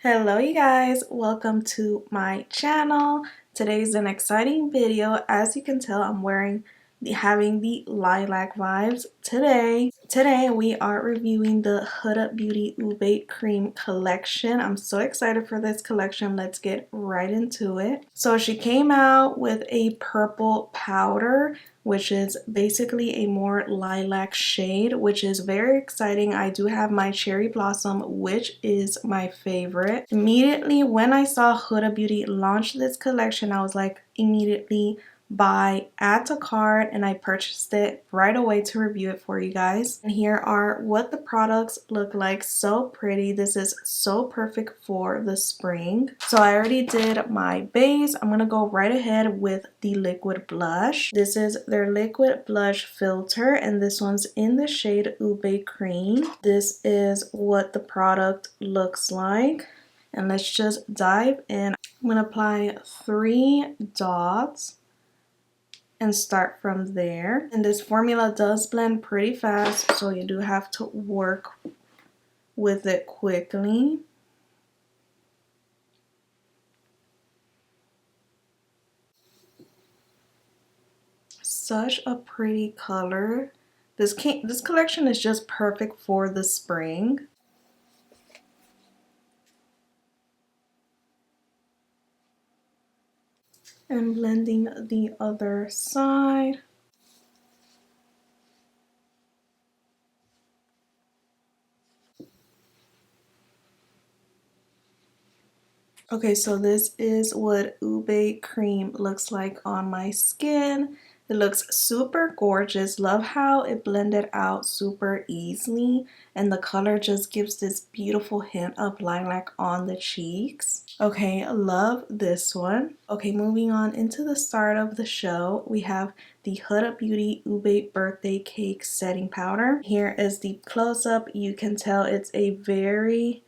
Hello you guys, welcome to my channel. Today's an exciting video. As you can tell, I'm having the lilac vibes today. Today we are reviewing the Huda Beauty Ube Cream collection. I'm so excited for this collection. Let's get right into it. So she came out with a purple powder, which is basically a more lilac shade, which is very exciting. I do have my cherry blossom, which is my favorite. Immediately when I saw Huda Beauty launch this collection, I was like, immediately buy, add to cart, and I purchased it right away to review it for you guys. And here are what the products look like. So pretty. This is so perfect for the spring. So I already did my base. I'm gonna go right ahead with the liquid blush. This is their liquid blush filter, and this one's in the shade Ube Cream. This is what the product looks like, and let's just dive in. I'm gonna apply 3 dots and start from there. And this formula does blend pretty fast, so you do have to work with it quickly. Such a pretty color. This collection is just perfect for the spring. And blending the other side. Okay, so this is what Ube Cream looks like on my skin. It looks super gorgeous. Love how it blended out super easily, and the color just gives this beautiful hint of lilac on the cheeks. Okay, love this one. Okay, moving on into the start of the show, we have the Huda Beauty Ube Birthday Cake Setting Powder. Here is the close-up. You can tell it's a very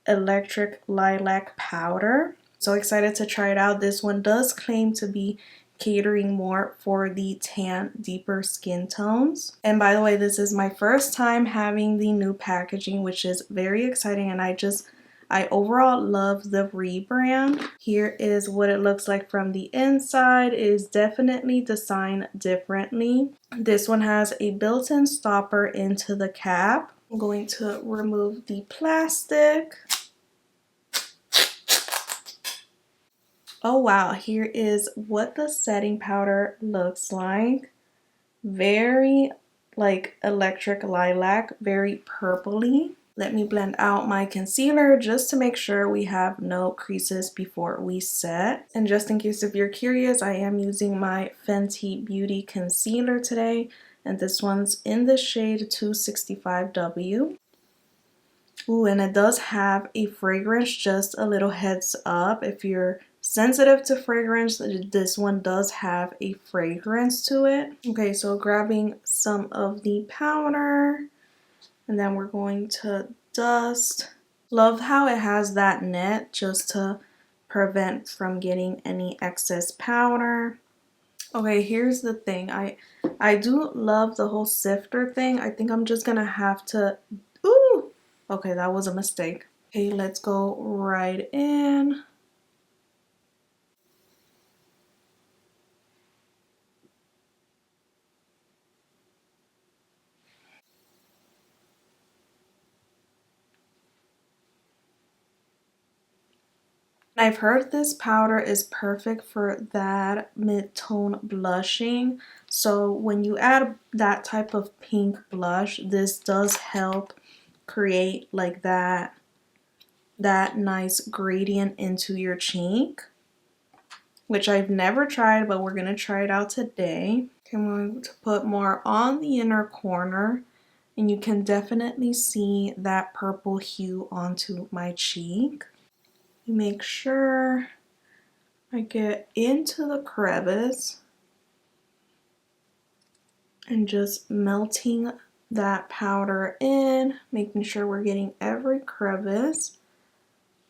electric lilac powder. So excited to try it out. This one does claim to be catering more for the tan, deeper skin tones. And by the way, this is my first time having the new packaging, which is very exciting, and I overall love the rebrand. Here is what it looks like from the inside. It is definitely designed differently. This one has a built-in stopper into the cap. I'm going to remove the plastic. Oh wow, here is what the setting powder looks like. Very like electric lilac, very purpley. Let me blend out my concealer just to make sure we have no creases before we set. And just in case if you're curious, I am using my Fenty Beauty concealer today, and this one's in the shade 265W. Ooh, and it does have a fragrance, just a little heads up. If you're sensitive to fragrance, this one does have a fragrance to it. Okay, so grabbing some of the powder, and then we're going to dust. Love how it has that net just to prevent from getting any excess powder. Okay, here's the thing. I do love the whole sifter thing. I think I'm just gonna have to, ooh, okay, that was a mistake. Okay, let's go right in. I've heard this powder is perfect for that mid-tone blushing. So when you add that type of pink blush, this does help create like that nice gradient into your cheek, which I've never tried, but we're going to try it out today. Okay, I'm going to put more on the inner corner, and you can definitely see that purple hue onto my cheek. Make sure I get into the crevice and just melting that powder in, making sure we're getting every crevice.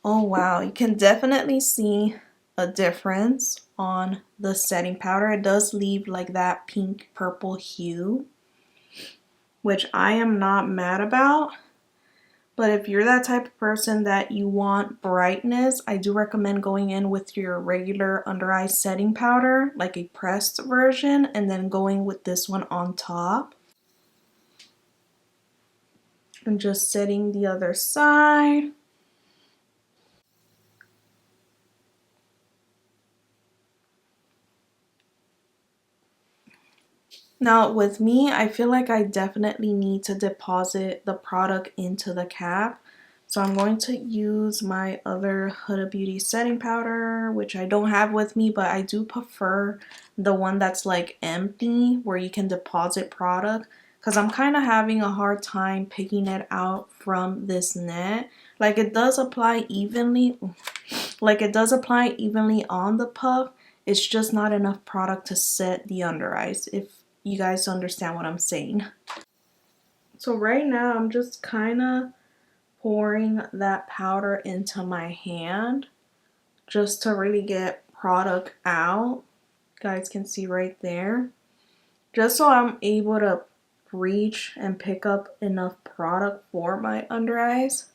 Oh wow, you can definitely see a difference on the setting powder. It does leave like that pink purple hue, which I am not mad about. But if you're that type of person that you want brightness, I do recommend going in with your regular under eye setting powder, like a pressed version, and then going with this one on top. And just setting the other side. Now with me, I feel like I definitely need to deposit the product into the cap. So I'm going to use my other Huda Beauty setting powder, which I don't have with me, but I do prefer the one that's like empty where you can deposit product, because I'm kind of having a hard time picking it out from this net. Like it does apply evenly, on the puff. It's just not enough product to set the under eyes, if you guys understand what I'm saying. So right now I'm just kind of pouring that powder into my hand just to really get product out. You guys can see right there. Just so I'm able to reach and pick up enough product for my under eyes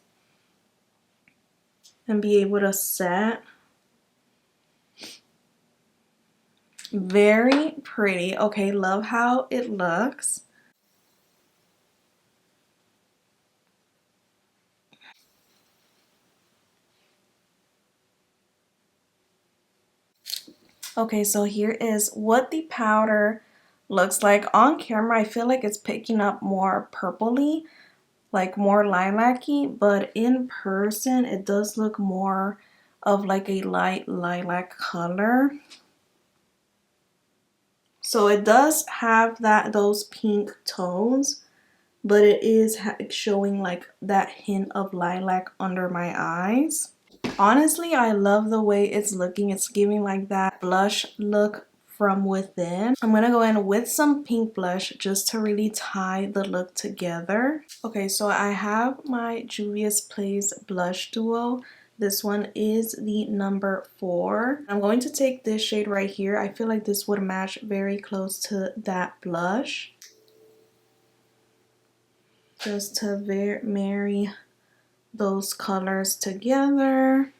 and be able to set. Very pretty. Okay, love how it looks. Okay, so here is what the powder looks like. On camera, I feel like it's picking up more purpley, like more lilac-y, but in person, it does look more of like a light lilac color. So it does have those pink tones, but it is showing like that hint of lilac under my eyes. Honestly, I love the way it's looking. It's giving like that blush look from within. I'm gonna go in with some pink blush just to really tie the look together. Okay, so I have my Juvia's Place blush duo. This one is the number 4. I'm going to take this shade right here. I feel like this would match very close to that blush. Just to marry those colors together.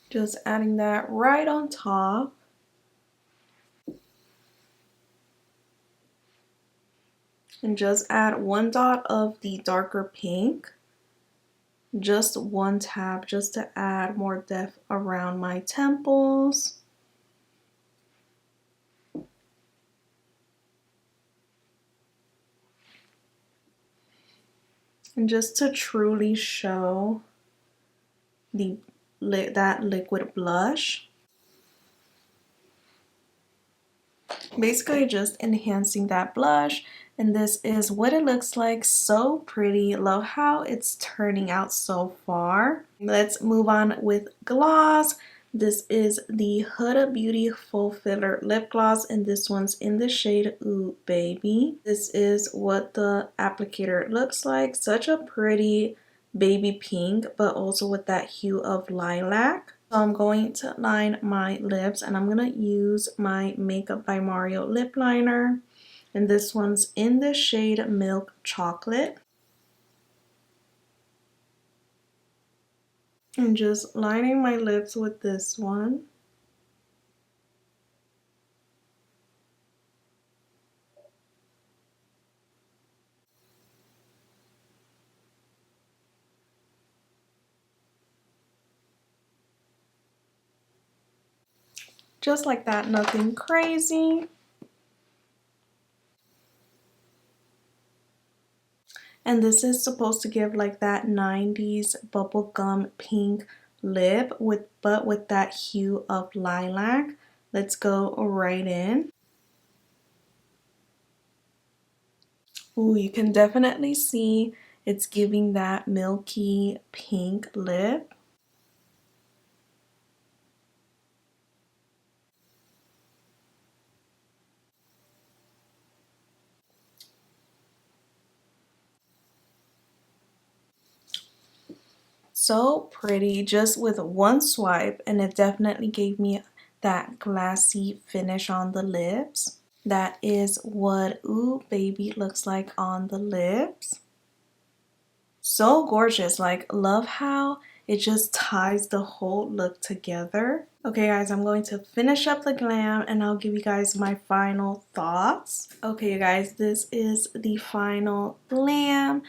Just adding that right on top. And just add 1 dot of the darker pink. Just 1 tap just to add more depth around my temples. And just to truly show that liquid blush. Basically just enhancing that blush, and this is what it looks like. So pretty. Love how it's turning out so far. Let's move on with gloss. This is the Huda Beauty Full Filler Lip Gloss, and this one's in the shade Ooh Baby. This is what the applicator looks like. Such a pretty baby pink, but also with that hue of lilac. So I'm going to line my lips, and I'm going to use my Makeup by Mario lip liner. And this one's in the shade Milk Chocolate. And just lining my lips with this one. Just like that, nothing crazy. And this is supposed to give like that 90s bubblegum pink lip but with that hue of lilac. Let's go right in. Ooh, you can definitely see it's giving that milky pink lip. So pretty, just with one swipe, and it definitely gave me that glassy finish on the lips. That is what Ooh Baby looks like on the lips. So gorgeous. Like, love how it just ties the whole look together. Okay guys, I'm going to finish up the glam and I'll give you guys my final thoughts. Okay you guys, this is the final glam.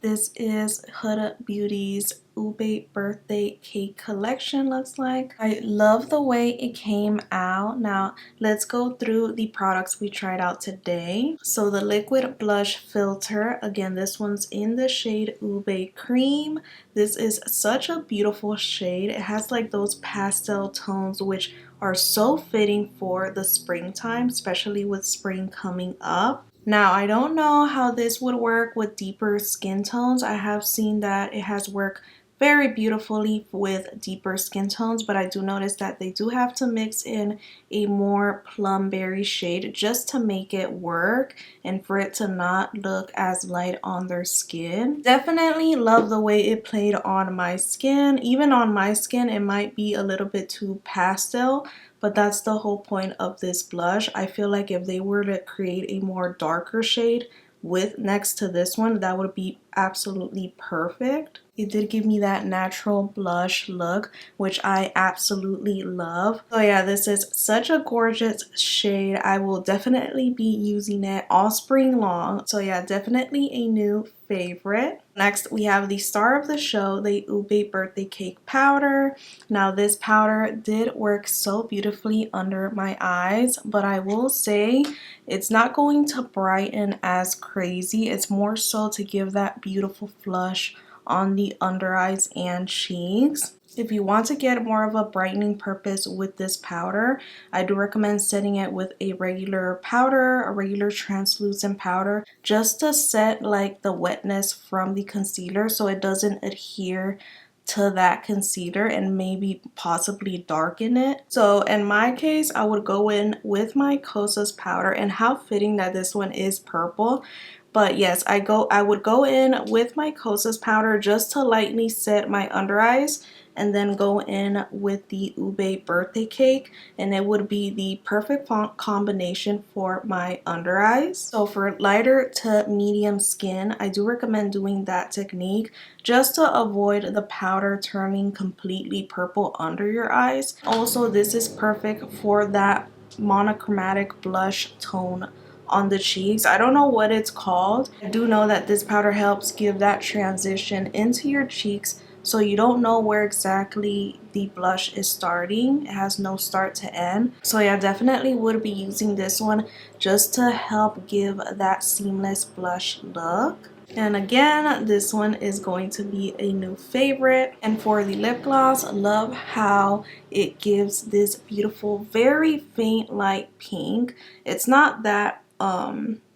This is Huda Beauty's Ube birthday cake collection looks like. I love the way it came out. Now let's go through the products we tried out today. So the liquid blush filter, again this one's in the shade Ube Cream. This is such a beautiful shade. It has like those pastel tones which are so fitting for the springtime, especially with spring coming up. Now, I don't know how this would work with deeper skin tones. I have seen that it has worked very beautifully with deeper skin tones, but I do notice that they do have to mix in a more plum berry shade just to make it work and for it to not look as light on their skin. Definitely love the way it played on my skin. Even on my skin, it might be a little bit too pastel, but that's the whole point of this blush. I feel like if they were to create a more darker shade with next to this one, that would be absolutely perfect. It did give me that natural blush look, which I absolutely love. So yeah, this is such a gorgeous shade. I will definitely be using it all spring long. So yeah, definitely a new favorite. Next, we have the star of the show, the Ube birthday cake powder. Now this powder did work so beautifully under my eyes, but I will say it's not going to brighten as crazy. It's more so to give that beautiful flush on the under eyes and cheeks. If you want to get more of a brightening purpose with this powder, I do recommend setting it with a regular powder, a regular translucent powder, just to set like the wetness from the concealer so it doesn't adhere to that concealer and maybe possibly darken it. So in my case, I would go in with my Kosas powder, and how fitting that this one is purple. But yes, I would go in with my Kosas powder just to lightly set my under eyes and then go in with the Ube birthday cake, and it would be the perfect combination for my under eyes. So for lighter to medium skin, I do recommend doing that technique just to avoid the powder turning completely purple under your eyes. Also, this is perfect for that monochromatic blush tone on the cheeks. I don't know what it's called. I do know that this powder helps give that transition into your cheeks so you don't know where exactly the blush is starting. It has no start to end. So yeah, definitely would be using this one just to help give that seamless blush look. And again, this one is going to be a new favorite. And for the lip gloss, love how it gives this beautiful, very faint light pink. It's not that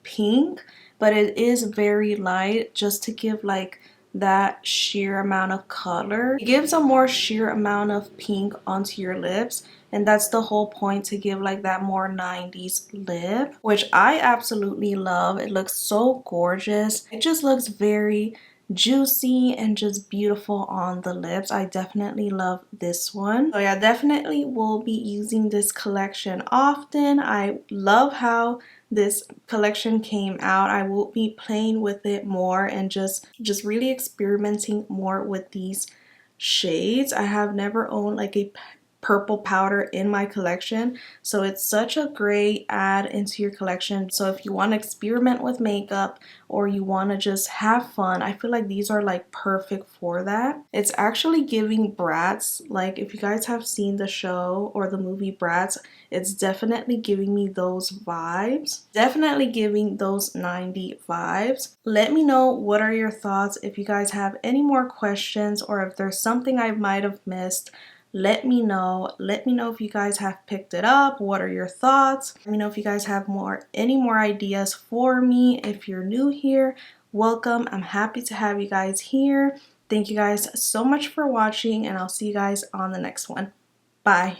pink, but it is very light just to give like that sheer amount of color. It gives a more sheer amount of pink onto your lips, and that's the whole point, to give like that more 90s lip, which I absolutely love. It looks so gorgeous. It just looks very juicy and just beautiful on the lips. I definitely love this one. So yeah, definitely will be using this collection often. I love how this collection came out. I will be playing with it more and just really experimenting more with these shades. I have never owned like a purple powder in my collection, so it's such a great add into your collection. So if you want to experiment with makeup or you want to just have fun, I feel like these are like perfect for that. It's actually giving Bratz. Like if you guys have seen the show or the movie Bratz, it's definitely giving me those vibes. Definitely giving those 90s vibes. Let me know what are your thoughts. If you guys have any more questions or if there's something I might have missed, let me know. Let me know if you guys have picked it up. What are your thoughts? Let me know if you guys have any more ideas for me. If you're new here, welcome. I'm happy to have you guys here. Thank you guys so much for watching, and I'll see you guys on the next one. Bye.